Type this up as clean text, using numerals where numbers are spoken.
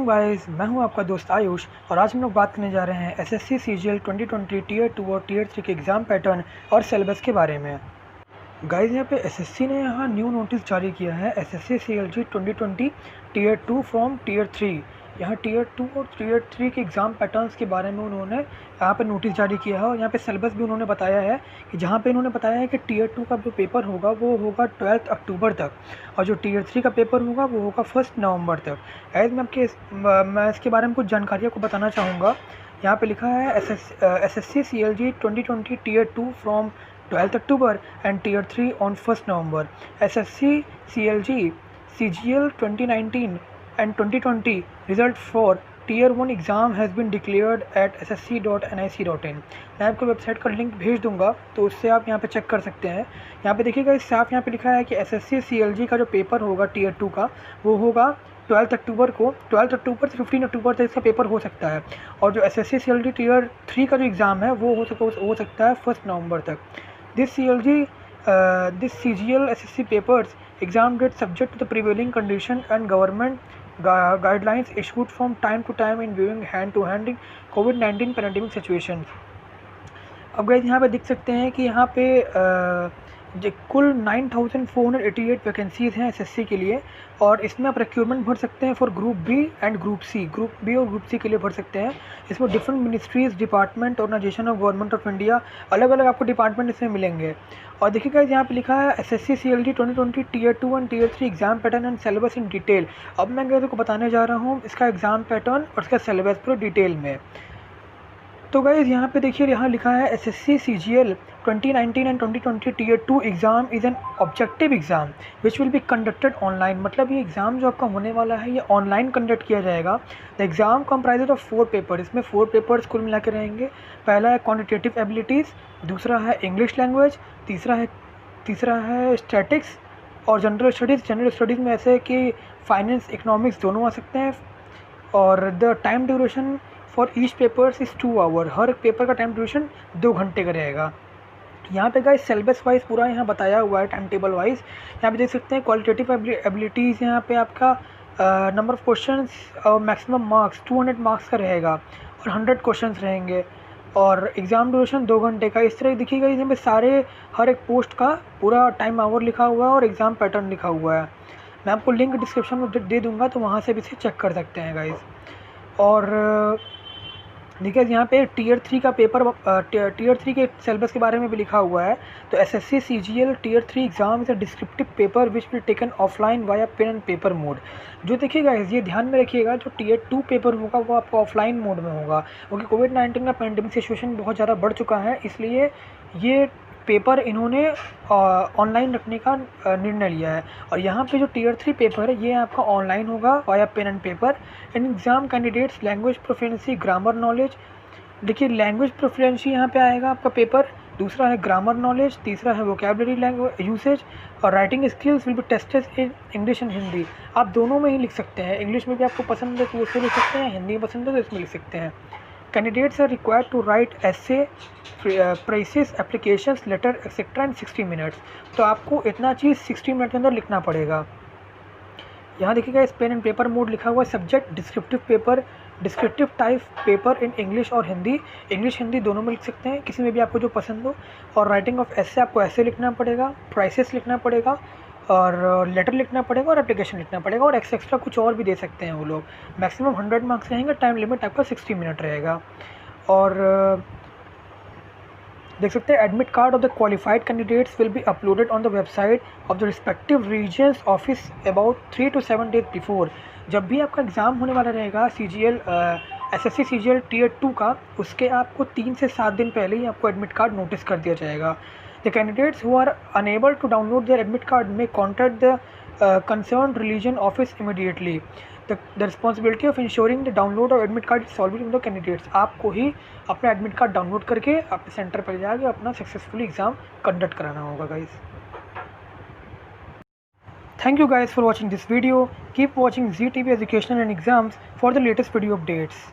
Guys, मैं हूं आपका दोस्त आयुष और आज हम लोग बात करने जा रहे हैं एसएससी सीजीएल 2020 टीयर 2 और टीयर 3 के एग्ज़ाम पैटर्न और सिलेबस के बारे में। गाइस, यहाँ पे एसएससी ने यहाँ न्यू नोटिस जारी किया है SSC CGL 2020 tier 2 from tier 3। यहाँ टीयर 2 और टीयर 3 के एग्ज़ाम पैटर्न्स के बारे में उन्होंने यहाँ पे नोटिस जारी किया है और यहाँ पे सिलेबस भी उन्होंने बताया है कि जहाँ पे इन्होंने बताया है कि टीयर 2 का जो पेपर होगा वो होगा 12 अक्टूबर तक और जो टीयर 3 का पेपर होगा वो होगा 1 नवंबर तक। गाइस, मैं इसके बारे में कुछ जानकारियों को बताना चाहूँगा। यहाँ पे लिखा है SSC CGL 2020 tier 2 from 12th October and Tier 3 on 1st November. SSC CLG CGL 2019 and 2020 result for Tier 1 exam has been declared at ssc.nic.in। मैं आपको वेबसाइट का लिंक भेज दूंगा तो उससे आप यहाँ पे चेक कर सकते हैं। यहाँ पे देखिएगा, इस साफ यहाँ पे लिखा है कि SSC CLG का जो पेपर होगा Tier 2 का वो होगा 12 अक्टूबर को। 12 अक्टूबर से 15 अक्टूबर तक इसका पेपर हो सकता है और जो SSC CLG Tier 3 का जो एग्ज़ाम है वो हो सकता है 1 नवंबर तक। This CGL SSC papers exam date subject to the prevailing condition and government guidelines issued from time to time in viewing hand-to-hand COVID-19 pandemic situations। अब गाइस, यहाँ पे देख सकते हैं कि यहाँ पे कुल 9,488 वैकेंसीज़ हैं एसएससी के लिए और इसमें आप रिक्रूटमेंट भर सकते हैं for group B and group C. Group B और ग्रुप सी के लिए भर सकते हैं। इसमें different ministries, department, organisation of government of India, अलग अलग आपको डिपार्टमेंट इसमें मिलेंगे। और देखिएगा, यहाँ पे लिखा है SSC CGL 2020 tier 2 and tier 3 exam pattern and syllabus in detail. अब मैं गाइस को बताने जा रहा हूँ इसका एग्ज़ाम पैटर्न और इसका सिलेबस पूरा डिटेल में। तो गाइज़, यहाँ पे देखिए, यहाँ लिखा है SSC CGL 2019 and 2020 tier 2 exam is an objective exam which will be conducted online. मतलब ये एग्ज़ाम जो आपका होने वाला है ये ऑनलाइन कंडक्ट किया जाएगा। The exam comprises of 4 paper. इसमें 4 पेपर्स कुल मिला के रहेंगे। पहला है क्वान्टिटेटिव एबिलिटीज़, दूसरा है इंग्लिश लैंग्वेज, तीसरा है स्टैटिक्स और जनरल स्टडीज़। जनरल स्टडीज़ में ऐसे कि फाइनेंस, इकोनॉमिक्स दोनों आ सकते हैं। और the time duration for each papers is 2 hour. हर पेपर का टाइम ड्यूरेशन 2 घंटे का रहेगा। यहाँ पे गाइस सिलेबस वाइज पूरा यहाँ बताया हुआ है, टाइम टेबल वाइज। यहाँ पे देख सकते हैं क्वालिटेटिव एबिलिटीज़, यहाँ पे आपका नंबर ऑफ क्वेश्चंस और मैक्सिमम मार्क्स 200 मार्क्स का रहेगा और 100 क्वेश्चंस रहेंगे और एग्ज़ाम ड्यूरेशन 2 घंटे का। इस तरह देखिएगा, इसमें सारे हर एक पोस्ट का पूरा टाइम आवर लिखा हुआ है और एग्ज़ाम पैटर्न लिखा हुआ है। मैं आपको लिंक डिस्क्रिप्शन में दे दूँगा तो वहाँ से भी इसे चेक कर सकते हैं गाइज़। और देखिए, यहाँ पे टीयर 3 का पेपर, टीयर 3 के सिलेबस के बारे में भी लिखा हुआ है। तो SSC CGL tier 3 exam is a descriptive paper which will taken offline via pen and paper mode. जो देखिएगा, ये ध्यान में रखिएगा, जो टीयर 2 पेपर होगा वो आपका ऑफलाइन मोड में होगा क्योंकि कोविड-19 का पेंडेमिक सिचुएशन बहुत ज़्यादा बढ़ चुका है, इसलिए ये पेपर इन्होंने ऑनलाइन रखने का निर्णय लिया है। और यहाँ पे जो टीयर 3 पेपर है ये आपका ऑनलाइन होगा via pen and paper. In exam candidates language proficiency, grammar knowledge. देखिए, लैंग्वेज प्रोफिशिएंसी यहाँ पे आएगा आपका पेपर, दूसरा है ग्रामर नॉलेज, तीसरा है वोकेबलरी लैंग्वेज यूसेज और writing skills will be tested in English and Hindi. आप दोनों में ही लिख सकते हैं, इंग्लिश में भी आपको पसंद है तो उसमें लिख सकते हैं, हिंदी में पसंद है तो इसमें लिख सकते हैं। Candidates are required to write essay, praise, applications, letter, etc. in 60 minutes। तो आपको इतना चीज़ 60 मिनट के अंदर लिखना पड़ेगा। यहाँ देखिएगा, इस पेन एंड पेपर मोड लिखा हुआ है। Subject descriptive paper, descriptive type paper in English और हिंदी। इंग्लिश हिंदी दोनों में लिख सकते हैं, किसी में भी आपको जो पसंद हो। और राइटिंग ऑफ एसे, आपको ऐसे लिखना पड़ेगा, प्राइसेस लिखना पड़ेगा और लेटर लिखना पड़ेगा और एप्लीकेशन लिखना पड़ेगा और एक्स्ट्रा कुछ और भी दे सकते हैं वो लोग। मैक्सिमम 100 मार्क्स रहेंगे, टाइम लिमिट आपका 60 मिनट रहेगा। और देख सकते हैं, admit card of the qualified candidates will be uploaded on the website of the respective regions office about 3 to 7 days before. जब भी आपका एग्ज़ाम होने वाला रहेगा सीजीएल एसएससी सीजीएल टीयर 2 का, उसके आपको 3 से 7 दिन पहले ही आपको एडमिट कार्ड नोटिस कर दिया जाएगा। The candidates who are unable to download their admit card may contact the concerned religion office immediately। The responsibility of ensuring the download of admit card is solely on the candidates। आपको ही अपना admit card download करके अपने centre पर जाके अपना successfully exam conduct कराना होगा guys. Thank you guys for watching this video. Keep watching ZTV Educational and Exams for the latest video updates.